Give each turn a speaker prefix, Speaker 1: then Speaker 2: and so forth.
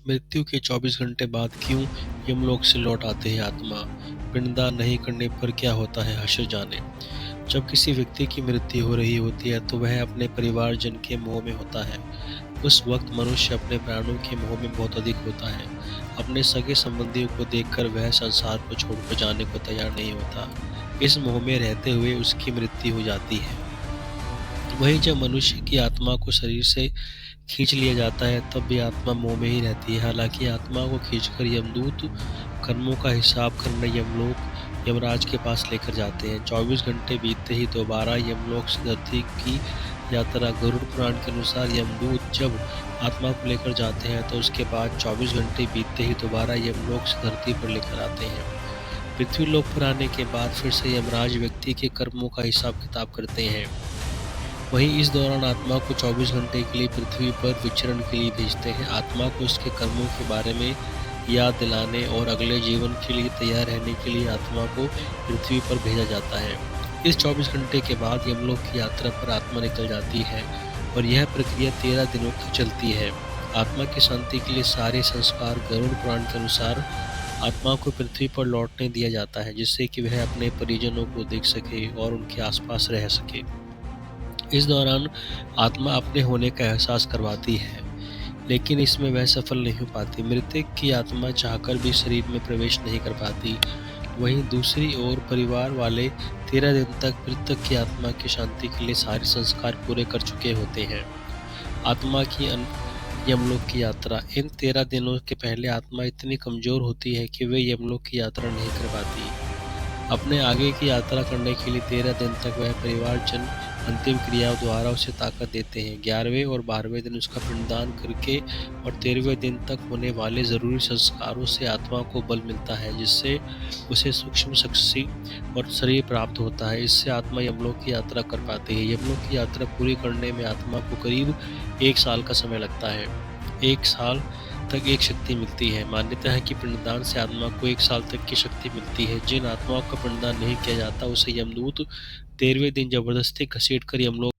Speaker 1: मृत्यु के 24 घंटे बाद क्यों यमलोक से लौट आते हैं आत्मा? पिंडदान नहीं करने पर क्या होता है, हश्र जाने। जब किसी व्यक्ति की मृत्यु हो रही होती है तो वह अपने परिवारजन के मोह में होता है। उस वक्त मनुष्य अपने प्राणों के मोह में बहुत अधिक होता है। अपने सगे संबंधियों को देखकर वह संसार को छोड़कर जाने को तैयार नहीं होता। इस मोह में रहते हुए उसकी मृत्यु हो जाती है। वहीं जब मनुष्य की आत्मा को शरीर से खींच लिया जाता है तब भी आत्मा मोह में ही रहती है। हालांकि आत्मा को खींचकर यमदूत कर्मों का हिसाब करने यमलोक यमराज के पास लेकर जाते हैं। 24 घंटे बीतते ही दोबारा यमलोक से धरती की यात्रा। गरुड़ पुराण के अनुसार यमदूत जब आत्मा को लेकर जाते हैं तो उसके बाद 24 घंटे बीतते ही दोबारा यमलोक से धरती पर लेकर आते हैं। पृथ्वी लोक पर आने के बाद फिर से यमराज व्यक्ति के कर्मों का हिसाब किताब करते हैं। वहीं इस दौरान आत्मा को 24 घंटे के लिए पृथ्वी पर विचरण के लिए भेजते हैं। आत्मा को उसके कर्मों के बारे में याद दिलाने और अगले जीवन के लिए तैयार रहने के लिए आत्मा को पृथ्वी पर भेजा जाता है। इस 24 घंटे के बाद यमलोक की यात्रा पर आत्मा निकल जाती है और यह प्रक्रिया 13 दिनों तक चलती है। आत्मा की शांति के लिए सारे संस्कार गरुड़ पुराण के अनुसार आत्मा को पृथ्वी पर लौटने दिया जाता है, जिससे कि वह अपने परिजनों को देख सके और उनके आसपास रह सके। इस दौरान आत्मा अपने होने का एहसास करवाती है, लेकिन इसमें वह सफल नहीं हो पाती। मृतक की आत्मा चाहकर भी शरीर में प्रवेश नहीं कर पाती। वहीं दूसरी ओर परिवार वाले 13 दिन तक मृतक की आत्मा की शांति के लिए सारे संस्कार पूरे कर चुके होते हैं। आत्मा की यमलोक की यात्रा। इन 13 दिनों के पहले आत्मा इतनी कमजोर होती है कि वे यमलोक की यात्रा नहीं कर पाती। अपने आगे की यात्रा करने के लिए 13 दिन तक वह परिवारजन अंतिम क्रियाओं द्वारा उसे ताकत देते हैं। 11वें और 12वें दिन उसका पिंडदान करके और 13वें दिन तक होने वाले ज़रूरी संस्कारों से आत्मा को बल मिलता है, जिससे उसे सूक्ष्म शक्ति और शरीर प्राप्त होता है। इससे आत्मा यमलोक की यात्रा कर पाती है। यमलोक की यात्रा पूरी करने में आत्मा को करीब 1 साल का समय लगता है। 1 साल तक एक शक्ति मिलती है। मान्यता है कि पिंडदान से आत्मा को 1 साल तक की शक्ति मिलती है। जिन आत्माओं का पिंडदान नहीं किया जाता उसे यमदूत 13वें दिन जबरदस्ती घसीट कर यमलोक